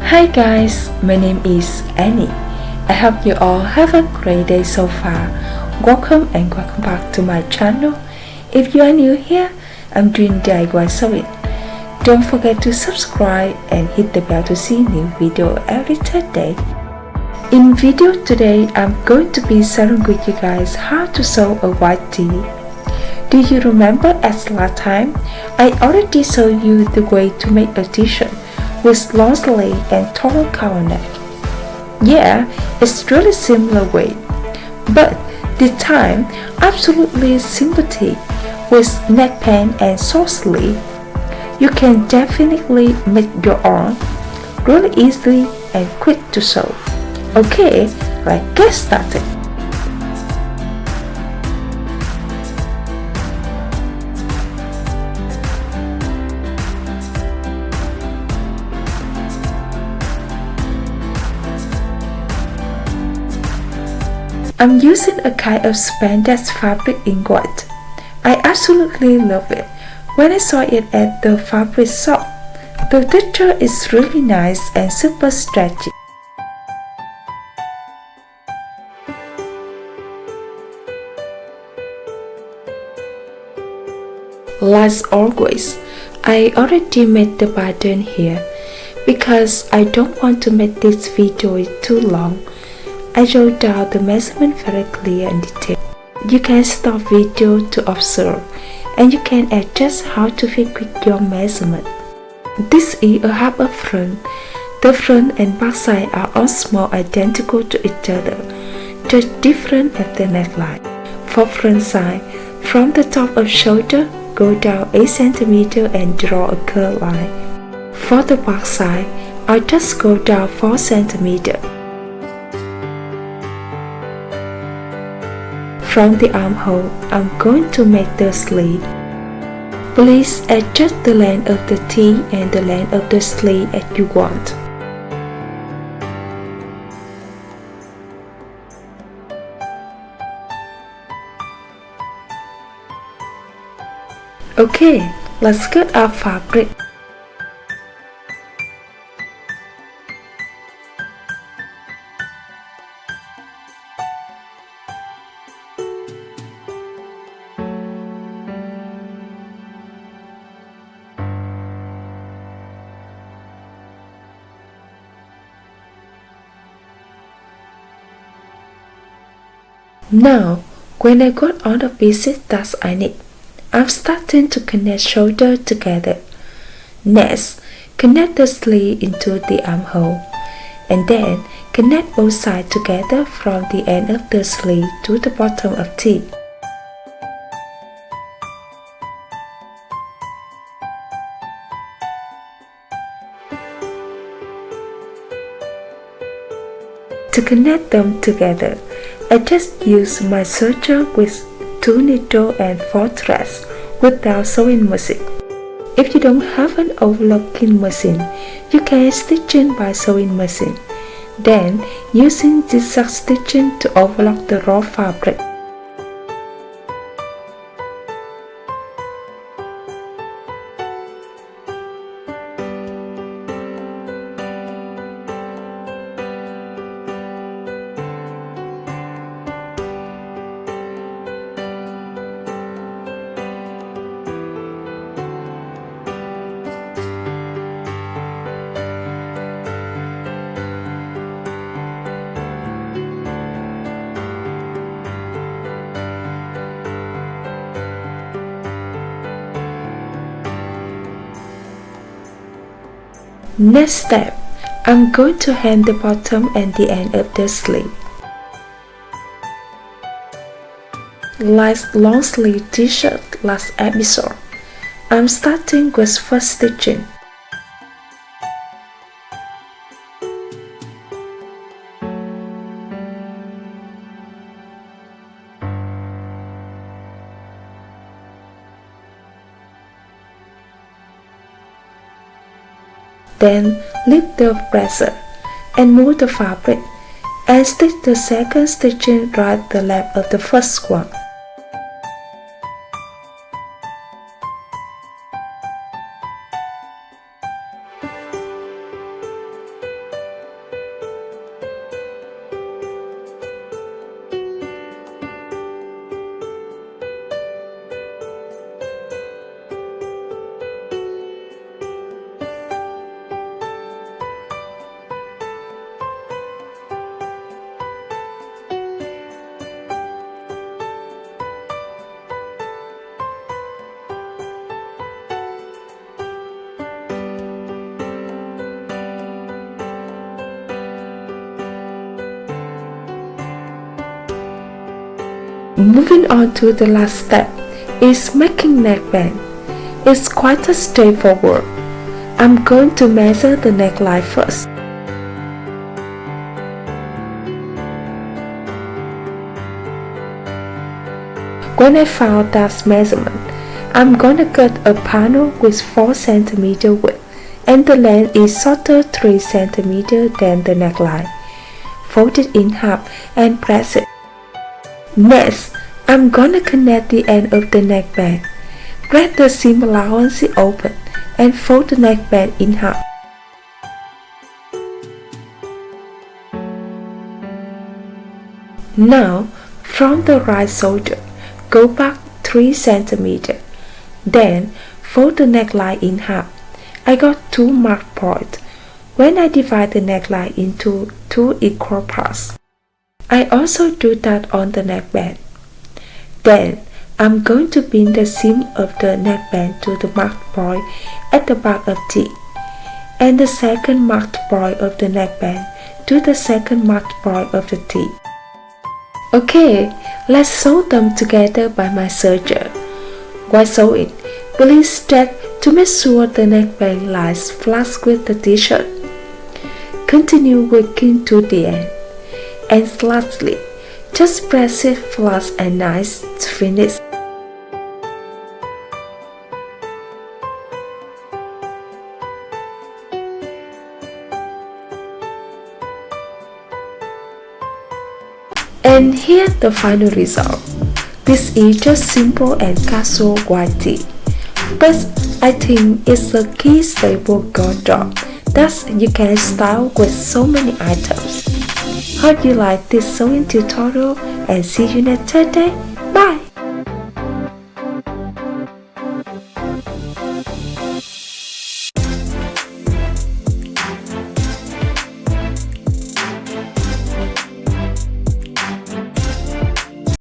Hi guys, my name is Annie. I hope you all have a great day so far. Welcome back to my channel. If you are new here, I'm doing DIY sewing. Don't forget to subscribe and hit the bell to see new video every third day. In video today, I'm going to be sharing with you guys how to sew a white tee. Do you remember as last time? I already showed you the way to make a t-shirt with long sleeve and tall cowl neck. Yeah, it's really similar way, but this time absolutely simple tee with neckband and short sleeve. You can definitely make your own really easily and quick to sew. Okay, let's get started. I'm using a kind of spandex fabric in white. I absolutely love it. When I saw it at the fabric shop, the texture is really nice and super stretchy. Like always, I already made the pattern here. Because I don't want to make this video too long, I wrote down the measurement very clear and detailed. You can stop video to observe, and you can adjust how to fit with your measurement. This is a half up front. The front and back side are almost identical to each other, just different at the neckline. For front side, from the top of shoulder, go down 8 cm and draw a curved line. For the back side, I'll just go down 4 cm. From the armhole, I'm going to make the sleeve. Please adjust the length of the tee and the length of the sleeve as you want. Okay, let's cut our fabric. Now, when I got all the pieces that I need, I'm starting to connect shoulder together. Next, connect the sleeve into the armhole, and then connect both sides together from the end of the sleeve to the bottom of tee. To connect them together, I just use my serger with 2 needles and 4 threads without sewing machine. If you don't have an overlocking machine, you can stitch in by sewing machine, then using zigzag stitching to overlock the raw fabric. Next step, I'm going to hem the bottom and the end of the sleeve. Like long sleeve t-shirt last episode, I'm starting with first stitching. Then lift the presser and move the fabric and stitch the second stitching right to the left of the first one. Moving on to the last step is making neckband. It's quite a straightforward. I'm going to measure the neckline first. When I found that measurement, I'm gonna cut a panel with 4 cm width and the length is shorter 3 cm than the neckline. Fold it in half and press it. Next, I'm gonna connect the end of the neckband. Press the seam allowance open and fold the neckband in half. Now, from the right shoulder, go back 3 cm. Then, fold the neckline in half. I got 2 mark points when I divide the neckline into 2 equal parts. I also do that on the neckband. Then, I'm going to pin the seam of the neckband to the marked point at the back of T, and the second marked point of the neckband to the second marked point of the T. Okay, let's sew them together by my serger. While sewing, please check to make sure the neckband lies flush with the t-shirt. Continue working to the end, and lastly, just press it flush and nice to finish. And here's the final result. This is just simple and casual white tee, but I think it's a key staple wardrobe that you can style with so many items. Hope you like this sewing tutorial and see you next Thursday. Bye!